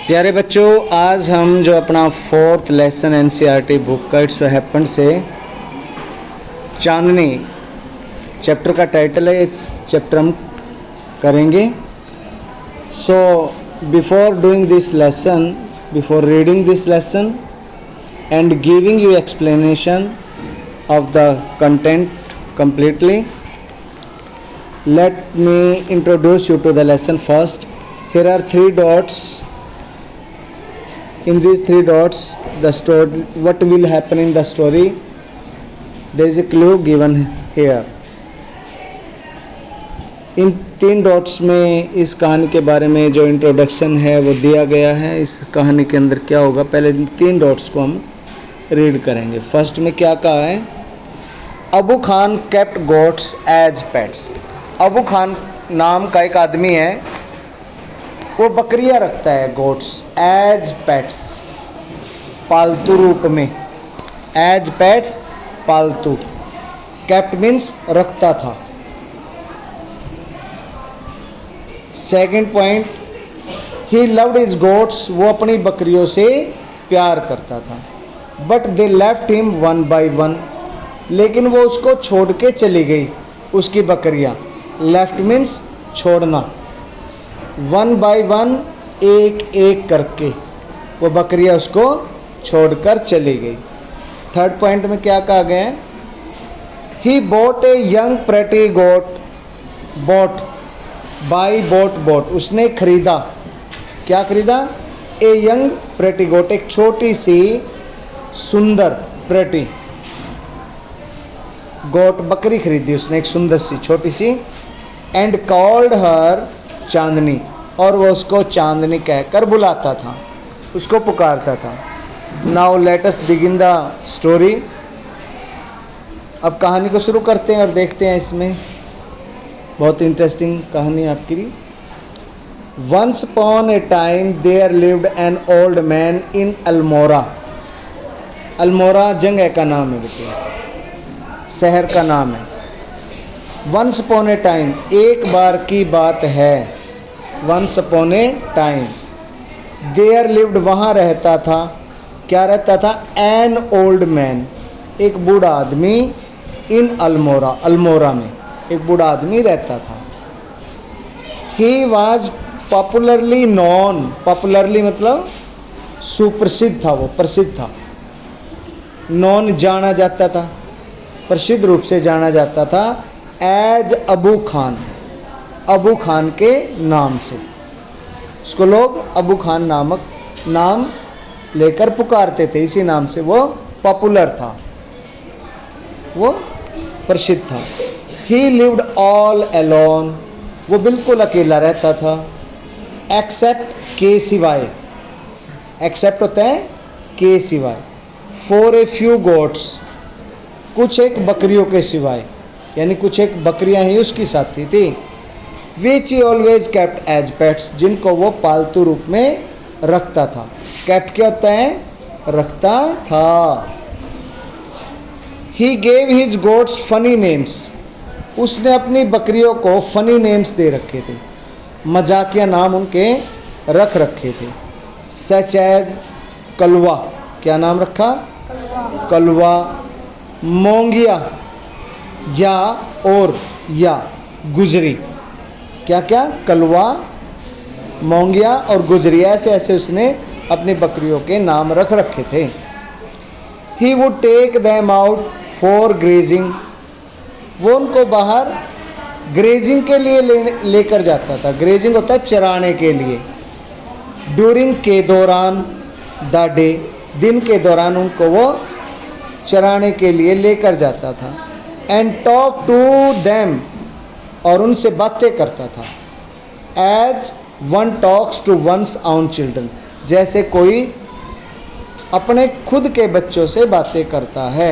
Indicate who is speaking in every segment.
Speaker 1: प्यारे बच्चों, आज हम जो अपना फोर्थ लेसन एनसीईआरटी बुक का इट्स हैपन से चांदनी चैप्टर का टाइटल है, चैप्टर हम करेंगे। So before doing this lesson, before reading this lesson and giving you explanation of the content completely, let me introduce you to the lesson first. Here are 3 dots. In these 3 dots, the story, what will happen in the story, there is a clue given here. In 3 dots में इस कहानी के बारे में जो introduction है वो दिया गया है। इस कहानी के अंदर क्या होगा, पहले 3 डॉट्स को हम रीड करेंगे। फर्स्ट में क्या कहा है, Abu Khan kept goats as pets. Abu Khan नाम का एक आदमी है, वो बकरियां रखता है, गोट्स एज पेट्स, पालतू रूप में। एज पेट्स पालतू, केप्ट मीन्स रखता था। Second point, he loved his goats, वो अपनी बकरियों से प्यार करता था। But they left him one by one, लेकिन वो उसको छोड़ के चली गई, उसकी बकरियां। लेफ्ट मीन्स छोड़ना, वन बाय वन, एक एक करके वो बकरियां उसको छोड़कर चली गई। थर्ड पॉइंट में क्या कहा गया है, he bought a young pretty goat, bought by boat boat, उसने खरीदा, क्या खरीदा, ए यंग प्रेटी गोट, एक छोटी सी सुंदर प्रेटी गोट, बकरी खरीदी उसने, एक सुंदर सी छोटी सी। एंड कॉल्ड हर चांदनी, और वो उसको चांदनी कहकर बुलाता था, उसको पुकारता था। Now let us begin the story. अब कहानी को शुरू करते हैं और देखते हैं, इसमें बहुत इंटरेस्टिंग कहानी आपके लिए। Once upon a time there lived an old man in Almora. Almora जगह का नाम है बेटे, शहर का नाम है। वंस अपॉन ए टाइम, एक बार की बात है। Once upon a time there lived, वहाँ रहता था, क्या रहता था, एन ओल्ड मैन, एक बूढ़ा आदमी, इन अल्मोरा, अल्मोरा में एक बूढ़ा आदमी रहता था। He was popularly non, popularly मतलब सुप्रसिद्ध था, वो प्रसिद्ध था। नॉन जाना जाता था, प्रसिद्ध रूप से जाना जाता था, एज अबू खान, अबू खान के नाम से। उसको लोग अबू खान नामक नाम लेकर पुकारते थे, इसी नाम से वो पॉपुलर था, वो प्रसिद्ध था। ही लिव्ड ऑल अलोन, वो बिल्कुल अकेला रहता था, एक्सेप्ट के सिवाय, एक्सेप्ट होता है के सिवाय, फॉर ए फ्यू गोट्स, कुछ एक बकरियों के सिवाय, यानी कुछ एक बकरियां ही उसकी साथी थी। Which he always kept as pets, जिनको वो पालतू रूप में रखता था। केप्ट क्या होता है, रखता था। He gave his goats funny names, उसने अपनी बकरियों को फनी नेम्स दे रखे थे, मजाकिया नाम उनके रख रखे थे। सच एज कलवा, क्या नाम रखा, कलवा, मोंगिया, या और या गुजरी, क्या क्या, कलवा, मोंगिया और गुजरी, ऐसे ऐसे उसने अपनी बकरियों के नाम रख रखे थे। He would take them out for grazing, वो उनको बाहर ग्रेजिंग के लिए लेकर जाता था। ग्रेजिंग होता है चराने के लिए। ड्यूरिंग के दौरान, द डे, दिन के दौरान उनको वो चराने के लिए लेकर जाता था। एंड टॉक टू देम, और उनसे बातें करता था। As one talks to one's own children, जैसे कोई अपने खुद के बच्चों से बातें करता है,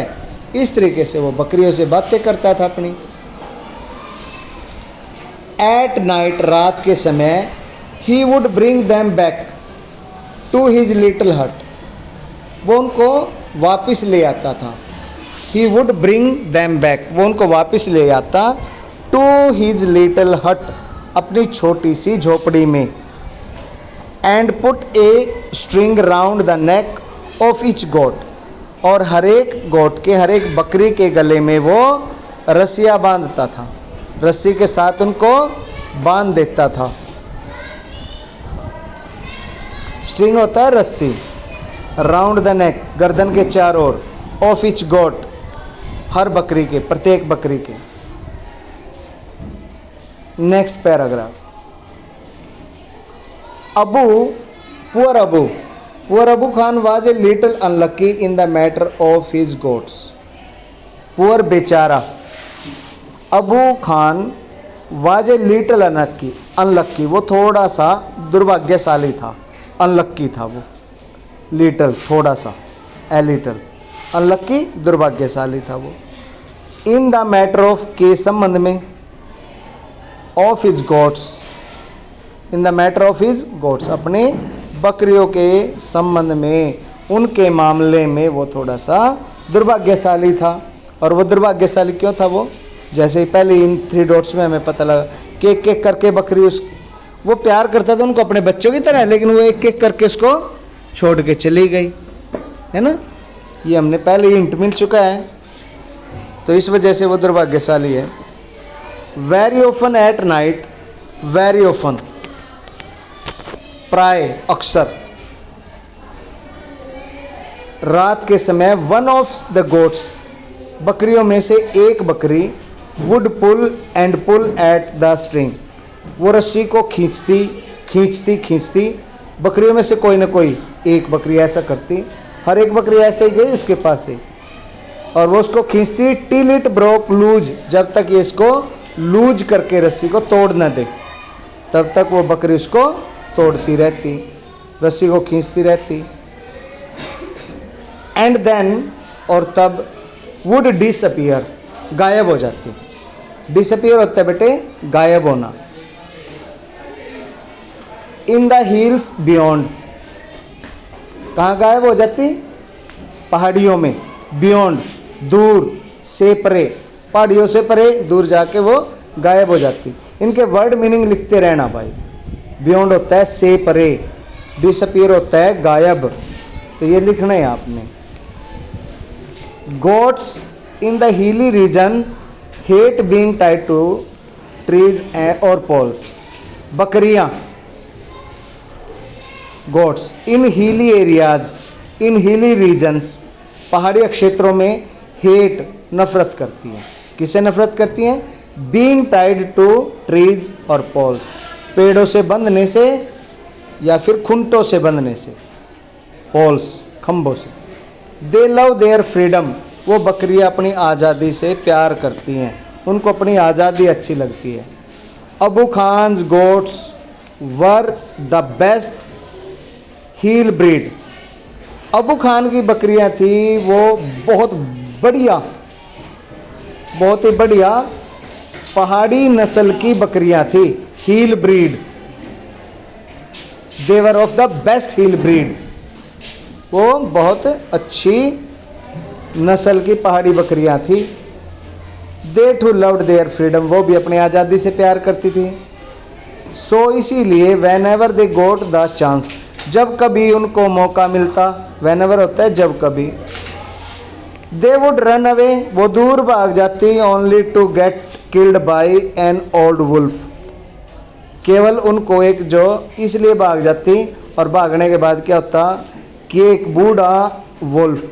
Speaker 1: इस तरीके से वो बकरियों से बातें करता था अपनी। एट नाइट, रात के समय, he would bring them back to his little hut, वो उनको वापस ले आता था। He would bring them back, वो उनको वापस ले आता टू हिज लिटिल हट, अपनी छोटी सी झोपड़ी में। And put a string round the neck of each goat, और हर एक गोट के, हर एक बकरी के गले में वो रस्सियाँ बांधता था, रस्सी के साथ उनको बांध देता था। स्ट्रिंग होता है रस्सी, राउंड द नेक गर्दन के चारों ओर, ऑफ ईच गोट हर बकरी के, प्रत्येक बकरी के। Next paragraph. Poor Abu Khan was a little unlucky in the matter of his goats. Poor बेचारा, Abu Khan was a little unlucky, वो थोड़ा सा दुर्भाग्यशाली था, अनलक्की था वो, लिटिल थोड़ा सा, ए लिटिल, अनलक्की दुर्भाग्यशाली था वो। इन द मैटर ऑफ के संबंध में, of his goats, in the matter of his goats अपने बकरियों के संबंध में, उनके मामले में वो थोड़ा सा दुर्भाग्यशाली था। और वो दुर्भाग्यशाली क्यों था? वो जैसे ही पहले इन 3 डॉट्स में हमें पता लगा कि एक एक करके बकरी वो प्यार करता था उनको अपने बच्चों की तरह, लेकिन वो एक एक करके उसको छोड़ के चली गई, है ना, ये हमने पहले ही हिंट मिल चुका है, तो इस वजह से वो दुर्भाग्यशाली है। Very often at night, very often प्राय, अक्सर, रात के समय, वन ऑफ द गोट्स बकरियों में से एक बकरी, would pull and pull at the string, वो रस्सी को खींचती, बकरियों में से कोई ना कोई एक बकरी ऐसा करती, हर एक बकरी ऐसे ही गई उसके पास से, और वो उसको खींचती टिल इट ब्रोक लूज, जब तक ये इसको लूज करके रस्सी को तोड़ न दे, तब तक वो बकरी उसको तोड़ती रहती, रस्सी को खींचती रहती। एंड देन, और तब, वुड डिसअपियर, गायब हो जाती। डिसअपियर होता है बेटे गायब होना। इन द हिल्स बियॉन्ड, कहाँ गायब हो जाती? पहाड़ियों में, बियॉन्ड दूर, से परे, पहाड़ियों से परे दूर जाके वो गायब हो जाती। इनके वर्ड मीनिंग लिखते रहना भाई। बियॉन्ड होता है से परे, डिसअपियर होता है गायब, तो ये लिखना है आपने। Goats in the hilly region hate being tied to trees और पोल्स, बकरियां, गोट्स इन हिली एरियाज, इन हिली रीजन्स, पहाड़ी क्षेत्रों में, हेट नफरत करती हैं। किससे नफरत करती हैं? बीइंग टाइड टू ट्रीज और पोल्स, पेड़ों से बंधने से या फिर खुंटों से बंधने से, पोल्स खंभों से। दे लव देयर फ्रीडम, वो बकरियां अपनी आज़ादी से प्यार करती हैं, उनको अपनी आज़ादी अच्छी लगती है। Abu Khan's goats were the best hill breed, Abu Khan की बकरियां थी वो बहुत ही बढ़िया पहाड़ी नस्ल की बकरियां थी, hill breed, they were of the best hill breed, वो बहुत अच्छी नस्ल की पहाड़ी बकरियां थी। They too loved their freedom, वो भी अपनी आज़ादी से प्यार करती थी। सो इसीलिए when ever they goat the chance, जब कभी उनको मौका मिलता, वेन एवर होता है जब कभी, दे वुड रन अवे, वो दूर भाग जाती, only to get killed by an old wolf, केवल उनको एक जो इसलिए भाग जाती, और भागने के बाद क्या होता कि एक बूढ़ा वुल्फ,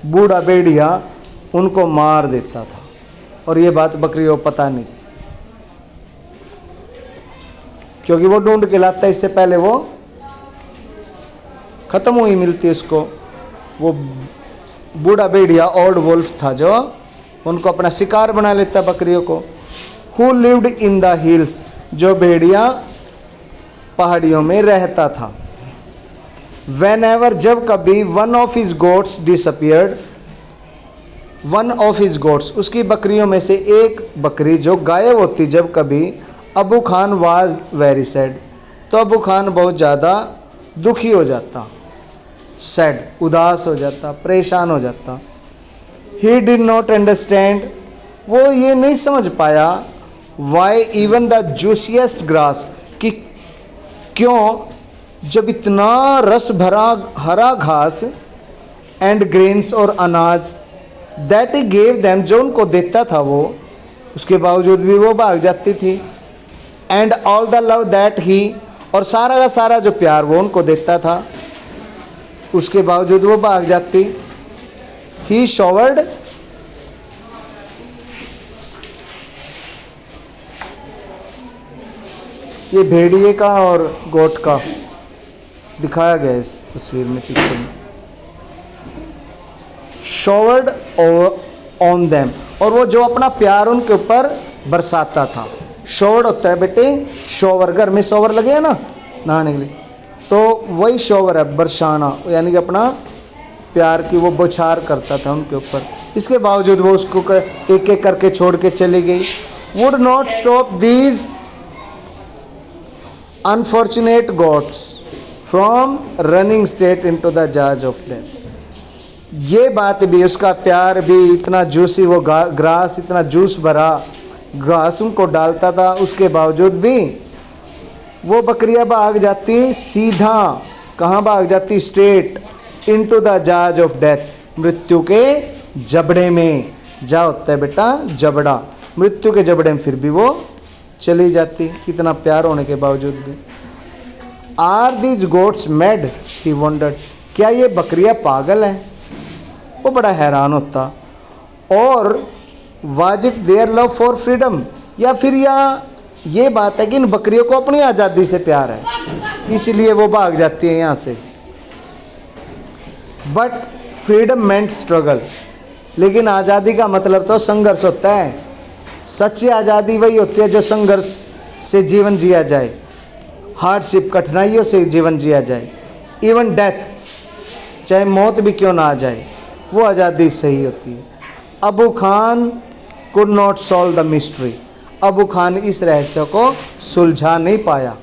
Speaker 1: बूढ़ा भेड़िया उनको मार देता था, और ये बात बकरियों को पता नहीं थी, क्योंकि वो ढूंढ के लाता, इससे पहले वो खत्म हुई मिलती उसको। वो बूढ़ा भेड़िया ओल्ड वुल्फ था जो उनको अपना शिकार बना लेता बकरियों को। Who lived in the hills, जो भेड़िया पहाड़ियों में रहता था। वेन एवर, जब कभी, one of his goats disappeared, one of his goats, उसकी बकरियों में से एक बकरी जो गायब होती जब कभी, Abu Khan was very sad, तो अबू खान बहुत ज़्यादा दुखी हो जाता, सैड उदास हो जाता, परेशान हो जाता। ही डिड नॉट अंडरस्टैंड, वो ये नहीं समझ पाया, वाई इवन द जूसिएस्ट ग्रास, कि क्यों जब इतना रस भरा हरा घास एंड ग्रेन्स और अनाज दैट ही गेव देम, जो उनको देता था वो, उसके बावजूद भी वो भाग जाती थी। And all the love that he, और सारा का सारा जो प्यार वो उनको देता था, उसके बावजूद वो भाग जाती। ही शॉवर्ड, ये भेड़िए का और गोट का दिखाया गया इस तस्वीर में, पिक्चर में। शॉवर्ड ऑन देम, और वो जो अपना प्यार उनके ऊपर बरसाता था। शॉवर्ड होता है बेटे शॉवर, घर में शॉवर लगे है ना नहाने के लिए, तो वही शॉवर है, बरसाना, यानी कि अपना प्यार की वो बौछार करता था उनके ऊपर। इसके बावजूद वो उसको एक एक करके छोड़ के चली गई। Would not stop these unfortunate goats from running straight into the jaws of death. ये बात भी, उसका प्यार भी इतना जूसी, वो ग्रास इतना जूस भरा घास उनको डालता था, उसके बावजूद भी वो बकरियां भाग जाती सीधा, कहाँ भाग जाती? Straight into the jaws of death, मृत्यु के जबड़े में। जा होता है बेटा जबड़ा, मृत्यु के जबड़े में फिर भी वो चली जाती, इतना प्यार होने के बावजूद भी। Are these goats mad, he wondered, क्या ये बकरियां पागल हैं? वो बड़ा हैरान होता। और was it their love for freedom, या फिर ये बात है कि इन बकरियों को अपनी आज़ादी से प्यार है, इसलिए वो भाग जाती है यहाँ से। बट फ्रीडम मेंट स्ट्रगल, लेकिन आज़ादी का मतलब तो संघर्ष होता है। सच्ची आज़ादी वही होती है जो संघर्ष से जीवन जिया जाए, हार्डशिप, कठिनाइयों से जीवन जिया जाए। इवन डेथ, चाहे मौत भी क्यों ना आ जाए, वो आज़ादी सही होती है। Abu Khan could not solve the mystery, Abu Khan इस रहस्य को सुलझा नहीं पाया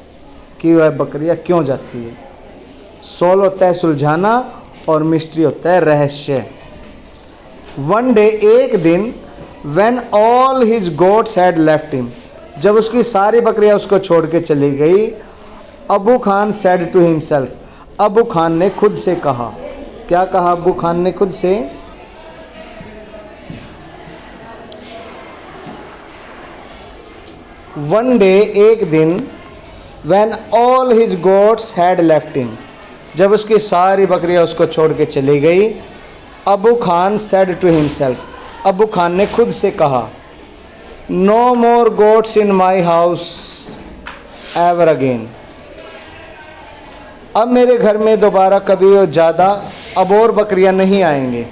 Speaker 1: कि वह बकरियां क्यों जाती है। सॉल्व होता है सुलझाना, और मिस्ट्री होता है रहस्य। वन डे, एक दिन, when all his goats had left him, जब उसकी सारी बकरियां उसको छोड़ के चली गई, Abu Khan said to himself, Abu Khan ने खुद से कहा, क्या कहा अबू खान ने खुद से? वन डे, एक दिन, when all his goats had left him, जब उसकी सारी बकरियां उसको छोड़ के चली गई, Abu Khan said to himself, Abu Khan ने खुद से कहा, no more goats in my house ever again, अब मेरे घर में दोबारा कभी और ज़्यादा अब और बकरियां नहीं आएंगे।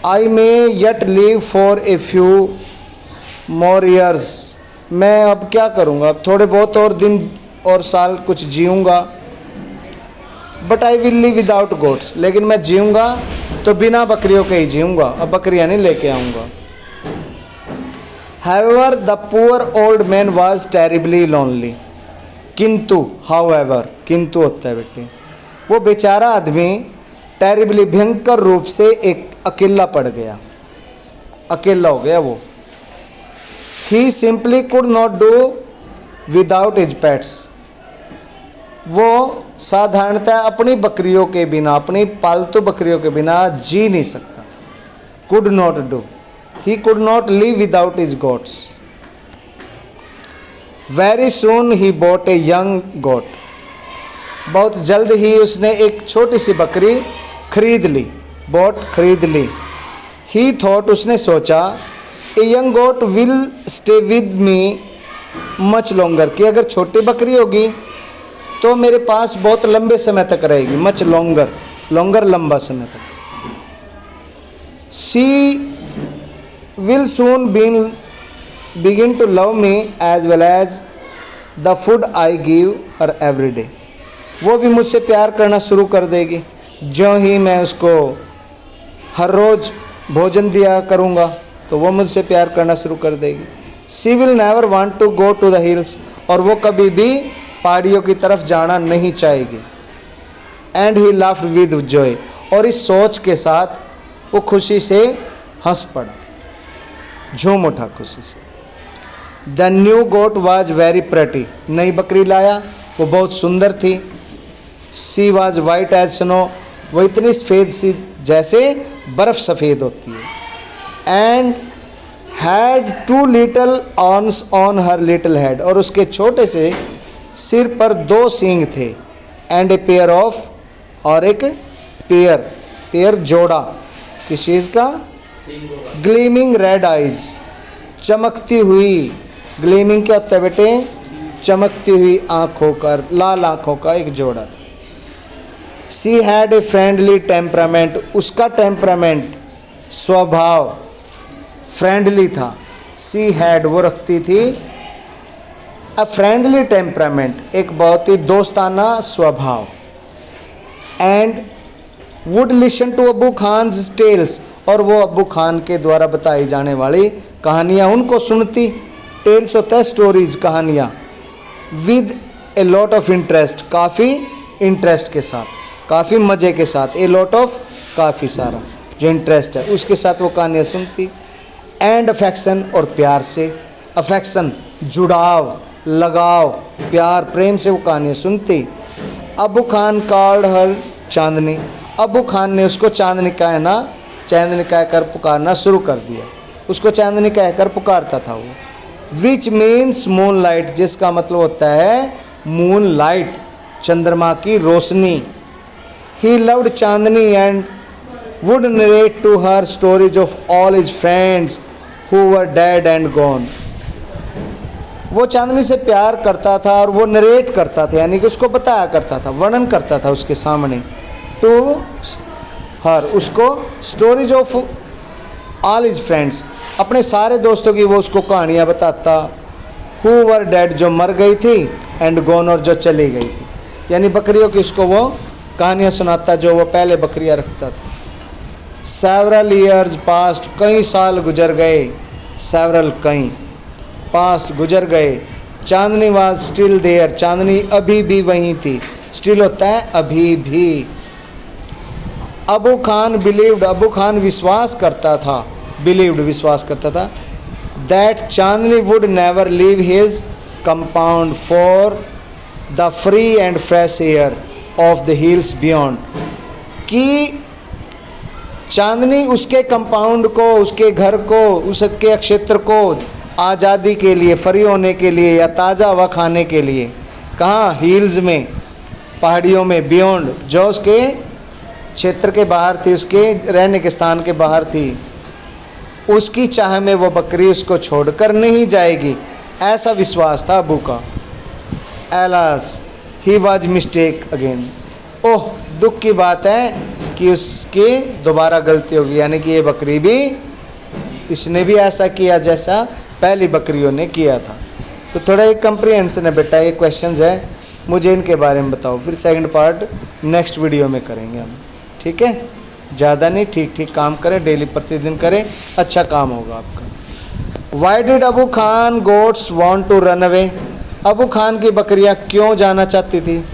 Speaker 1: I may yet live for a few more years, मैं अब क्या करूँगा, अब थोड़े बहुत और दिन और साल कुछ जीऊँगा। But I will live without goats, लेकिन मैं जीऊँगा तो बिना बकरियों के ही जीऊँगा, अब बकरियां नहीं लेके आऊँगा। However the poor old man was terribly lonely, किंतु, हाउएवर, किंतु होता है बेटे, वो बेचारा आदमी टेरिबली, भयंकर रूप से एक अकेला पड़ गया, अकेला हो गया वो। He simply could not do without his pets, वो साधारणतः अपनी बकरियों के बिना, अपनी पालतू बकरियों के बिना जी नहीं सकता। Could not do, he could not live without his goats. Very soon he bought a young goat, बहुत जल्द ही उसने एक छोटी सी बकरी खरीद ली, बॉट खरीद ली। ही थॉट, उसने सोचा, a young goat will stay with me much longer, कि अगर छोटी बकरी होगी तो मेरे पास बहुत लंबे समय तक रहेगी, मच लॉन्गर, लॉन्गर लंबा समय तक। She will soon begin to love me as well as the food I give her every day, वो भी मुझसे प्यार करना शुरू कर देगी जो ही मैं उसको हर रोज भोजन दिया करूँगा, तो वो मुझसे प्यार करना शुरू कर देगी। She will never want to go to the hills, और वो कभी भी पहाड़ियों की तरफ जाना नहीं चाहेगी। And he laughed with Joy, और इस सोच के साथ वो खुशी से हंस पड़ा, झूम उठा खुशी से। The new goat was very pretty, नई बकरी लाया वो बहुत सुंदर थी। She was white as snow, वो इतनी सफ़ेद सी जैसे बर्फ सफ़ेद होती है। And had 2 little horns on her little head, और उसके छोटे से सिर पर 2 सींग थे। एंड ए पेयर ऑफ, और एक पेयर जोड़ा, किस चीज़ का? ग्लीमिंग रेड आइज, चमकती हुई। ग्लीमिंग क्या होता है बेटे? चमकती हुई आंखों का, लाल आंखों का एक जोड़ा था। She had a friendly temperament, उसका टेम्परामेंट, स्वभाव फ्रेंडली था। सी हैड, वो रखती थी, अ फ्रेंडली टेम्परामेंट, एक बहुत ही दोस्ताना स्वभाव। And would listen to Abu Khan tales, और वो अबू खान के द्वारा बताई जाने वाली कहानियाँ उनको सुनती। टेल्स होता है स्टोरीज, कहानियाँ। With a lot of interest, काफ़ी इंटरेस्ट के साथ, काफ़ी मज़े के साथ। ए लॉट ऑफ, काफ़ी सारा, जो इंटरेस्ट है उसके साथ वो कहानियाँ सुनती। एंड अफेक्शन, और प्यार से। अफेक्शन, जुड़ाव, लगाव, प्यार, प्रेम से वो कहानियाँ सुनती। अबू खान कॉल्ड हर चांदनी, अबू खान ने उसको चांदनी कहना, चांदनी कहकर पुकारना शुरू कर दिया। उसको चांदनी कहकर पुकारता था वो। विच मीन्स मून लाइट, जिसका मतलब होता है मून लाइट, चंद्रमा की रोशनी। He loved Chandni and would narrate to her stories of all his friends who were dead and gone. वो चांदनी से प्यार करता था और वो नरेट करता था, यानी कि उसको बताया करता था, वर्णन करता था उसके सामने। टू हर, उसको stories of all his friends, अपने सारे दोस्तों की वो उसको कहानियाँ बताता। हु वर डेड, जो मर गई थी, एंड गॉन, और जो चली गई थी, यानी बकरियों की उसको वो कहानियाँ सुनाता जो वो पहले बकरियाँ रखता था। सेवरल ईयर्स पास्ट, कई साल गुजर गए। सेवरल, कई, पास्ट, गुजर गए। चांदनी वाज स्टिल देयर, चांदनी अभी भी वहीं थी। स्टिल होता है अभी भी। अबू खान बिलीव्ड, अबू खान विश्वास करता था, बिलीव्ड विश्वास करता था, that Chandni would never leave his compound for the free and fresh air of the hills beyond, कि चांदनी उसके कंपाउंड को, उसके घर को, उसके क्षेत्र को आज़ादी के लिए, फ्री होने के लिए या ताज़ा हवा खाने के लिए, कहाँ? हिल्स में, पहाड़ियों में। बियॉन्ड, जो उसके क्षेत्र के बाहर थी, उसके रहने के स्थान के बाहर थी, उसकी चाह में वो बकरी उसको छोड़कर नहीं जाएगी, ऐसा विश्वास था अबू का। Alas he was mistake again, oh दुख की बात है कि उसकी दोबारा गलती होगी, यानी कि ये बकरी भी, इसने भी ऐसा किया जैसा पहली बकरियों ने किया था। तो थोड़ा एक कंप्रीहेंशन है बेटा, ये क्वेश्चंस है, मुझे इनके बारे में बताओ। फिर सेकंड पार्ट नेक्स्ट वीडियो में करेंगे हम, ठीक है? ज़्यादा नहीं, ठीक ठीक काम करें, डेली प्रतिदिन करें, अच्छा काम होगा आपका। Why did Abu Khan goats want to run away, Abu Khan की बकरियां क्यों जाना चाहती थी?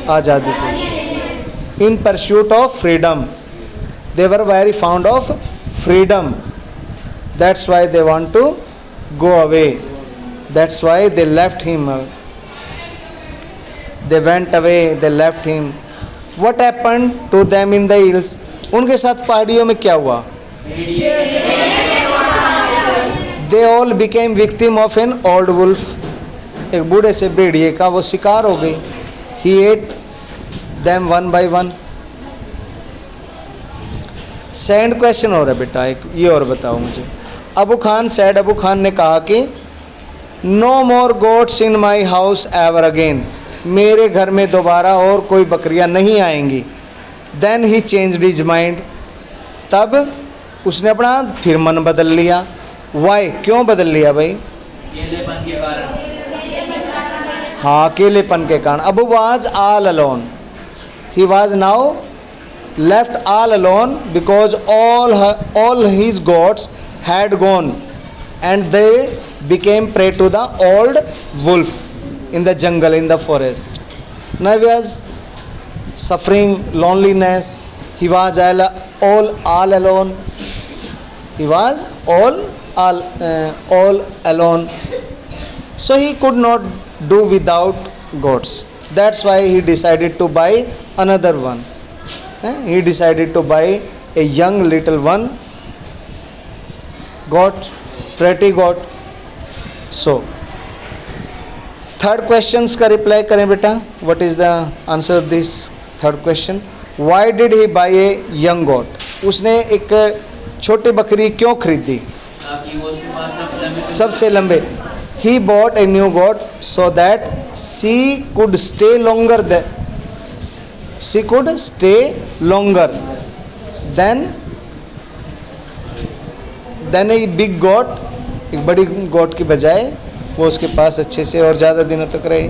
Speaker 1: आज़ादी के लिए। In pursuit of freedom, they were very fond of freedom, that's why they want to go away, that's why they left him, they went away, they left him. What happened to them in the hills? उनके साथ पहाड़ियों में क्या हुआ? They all became victim of an old wolf. एक बूढ़े से भेड़िए का वो शिकार हो गई। He ate them one by one. Second question हो रहा है बेटा, एक ये और बताओ मुझे। अबू खान said, अबू खान ने कहा कि no more goats in my house ever again, मेरे घर में दोबारा और कोई बकरियां नहीं आएंगी। Then he changed his mind, तब उसने अपना फिर मन बदल लिया। वाई, क्यों बदल लिया भाई? अकेलेपन के कारण। हाँ, अकेलेपन के कारण। Abu was all alone, he was now left all alone because all his goats had gone and they became prey to the old wolf in the jungle, in the forest. Now he was suffering loneliness, he was all alone, he was all alone, so he could not do without goats. That's why he decided to buy another one. He decided to buy a young little one goat, pretty goat. So third question का reply करें बेटा. What is the answer of this third question? Why did he buy a young goat? उसने एक छोटी बकरी क्यों खरीदी? सबसे लंबे. He bought a new goat so that she could stay longer than a big goat. एक बड़ी गोट की बजाय वो उसके पास अच्छे से और ज़्यादा दिनों तक रहे.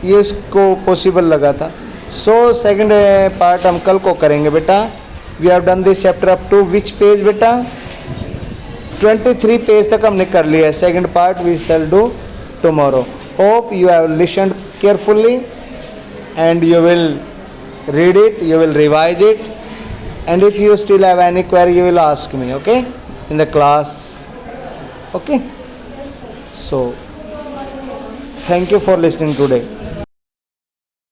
Speaker 1: ये उसको पॉसिबल लगा था. सो सेकंड पार्ट हम कल को करेंगे बेटा. We have done this chapter up to which page बेटा? 23 पेज तक हमने कर लिया है. Second part we shall do tomorrow. Hope you have listened carefully and you will read it, you will revise it, and if you still have any query you will ask me, okay, in the class. Okay, so thank you for listening today.